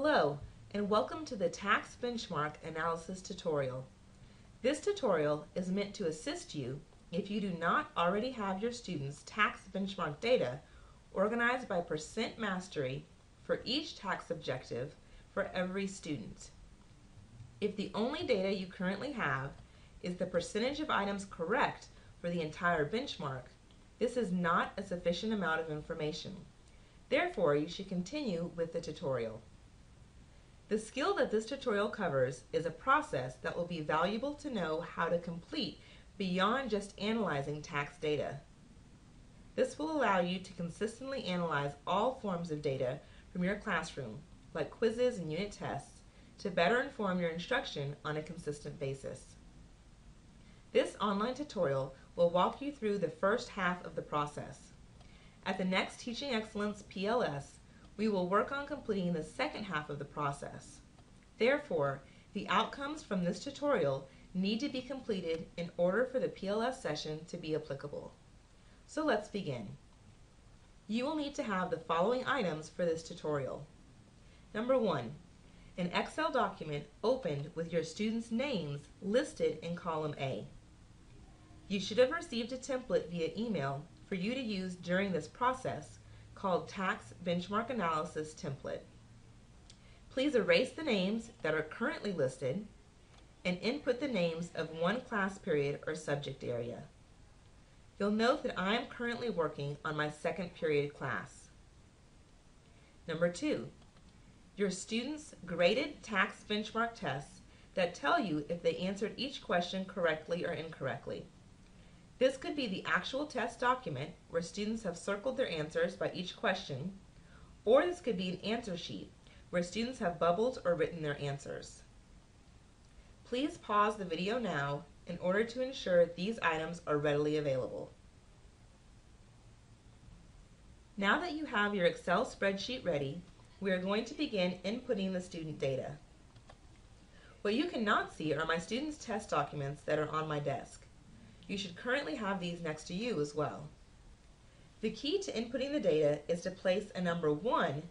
Hello, and welcome to the TAKS benchmark analysis tutorial. This tutorial is meant to assist you if you do not already have your students' TAKS benchmark data organized by percent mastery for each TAKS objective for every student. If the only data you currently have is the percentage of items correct for the entire benchmark, this is not a sufficient amount of information. Therefore, you should continue with the tutorial. The skill that this tutorial covers is a process that will be valuable to know how to complete beyond just analyzing TAKS data. This will allow you to consistently analyze all forms of data from your classroom, like quizzes and unit tests, to better inform your instruction on a consistent basis. This online tutorial will walk you through the first half of the process. At the next Teaching Excellence PLS, we will work on completing the second half of the process. Therefore, the outcomes from this tutorial need to be completed in order for the PLS session to be applicable. So let's begin. You will need to have the following items for this tutorial. Number 1, an Excel document opened with your students' names listed in column A. You should have received a template via email for you to use during this process called TAKS Benchmark Analysis Template. Please erase the names that are currently listed and input the names of one class period or subject area. You'll note that I am currently working on my second period class. Number 2, your students' graded TAKS benchmark tests that tell you if they answered each question correctly or incorrectly. This could be the actual test document where students have circled their answers by each question, or this could be an answer sheet where students have bubbled or written their answers. Please pause the video now in order to ensure these items are readily available. Now that you have your Excel spreadsheet ready, we are going to begin inputting the student data. What you cannot see are my students' test documents that are on my desk. You should currently have these next to you as well. The key to inputting the data is to place a number 1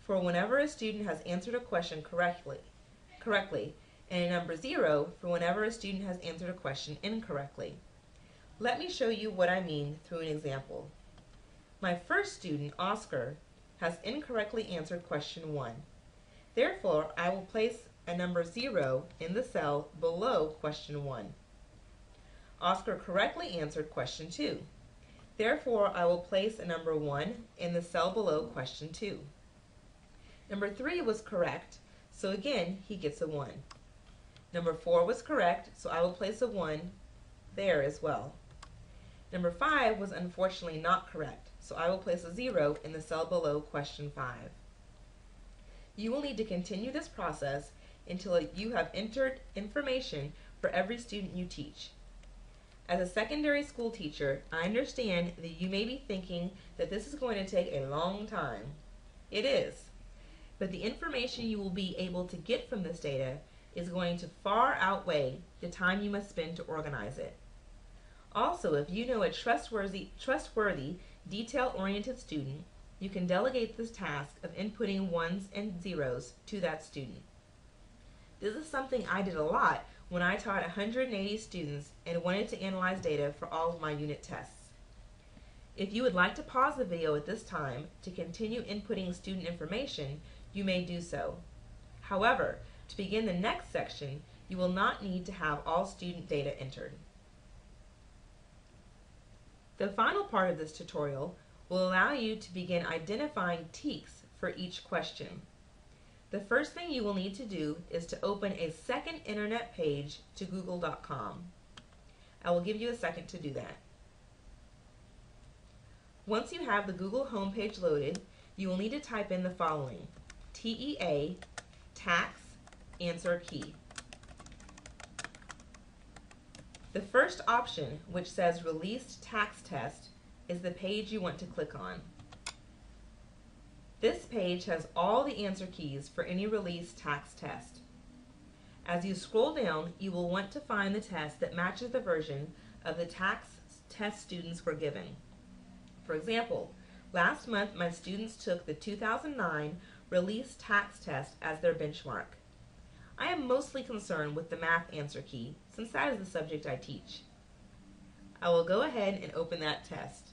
for whenever a student has answered a question correctly, and a number 0 for whenever a student has answered a question incorrectly. Let me show you what I mean through an example. My first student, Oscar, has incorrectly answered question 1. Therefore, I will place a number 0 in the cell below question 1. Oscar correctly answered question 2. Therefore, I will place a number 1 in the cell below question 2. Number 3 was correct, so again, he gets a 1. Number 4 was correct, so I will place a 1 there as well. Number 5 was unfortunately not correct, so I will place a 0 in the cell below question 5. You will need to continue this process until you have entered information for every student you teach. As a secondary school teacher, I understand that you may be thinking that this is going to take a long time. It is, but the information you will be able to get from this data is going to far outweigh the time you must spend to organize it. Also, if you know a trustworthy, detail-oriented student, you can delegate this task of inputting 1s and 0s to that student. This is something I did a lot when I taught 180 students and wanted to analyze data for all of my unit tests. If you would like to pause the video at this time to continue inputting student information, you may do so. However, to begin the next section, you will not need to have all student data entered. The final part of this tutorial will allow you to begin identifying TAKS for each question. The first thing you will need to do is to open a second internet page to google.com. I will give you a second to do that. Once you have the Google homepage loaded, you will need to type in the following: TEA, TAKS, answer key. The first option, which says Released TAKS Test, is the page you want to click on. This page has all the answer keys for any released TAKS test. As you scroll down, you will want to find the test that matches the version of the TAKS test students were given. For example, last month my students took the 2009 release TAKS test as their benchmark. I am mostly concerned with the math answer key, since that is the subject I teach. I will go ahead and open that test.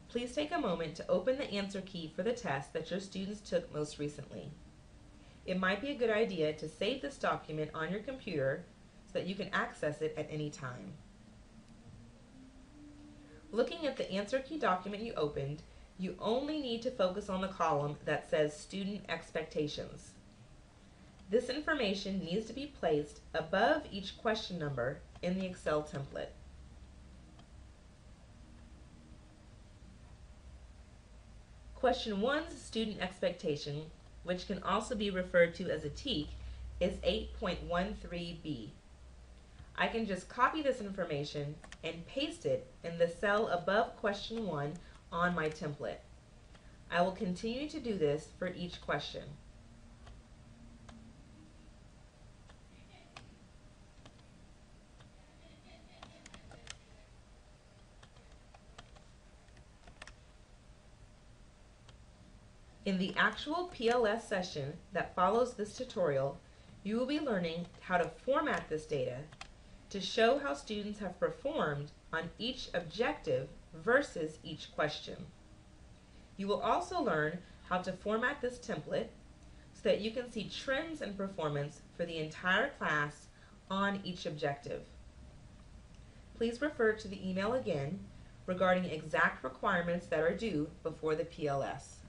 Please take a moment to open the answer key for the test that your students took most recently. It might be a good idea to save this document on your computer so that you can access it at any time. Looking at the answer key document you opened, you only need to focus on the column that says Student Expectations. This information needs to be placed above each question number in the Excel template. Question 1's student expectation, which can also be referred to as a TEK, is 8.13b. I can just copy this information and paste it in the cell above question 1 on my template. I will continue to do this for each question. In the actual PLS session that follows this tutorial, you will be learning how to format this data to show how students have performed on each objective versus each question. You will also learn how to format this template so that you can see trends in performance for the entire class on each objective. Please refer to the email again regarding exact requirements that are due before the PLS.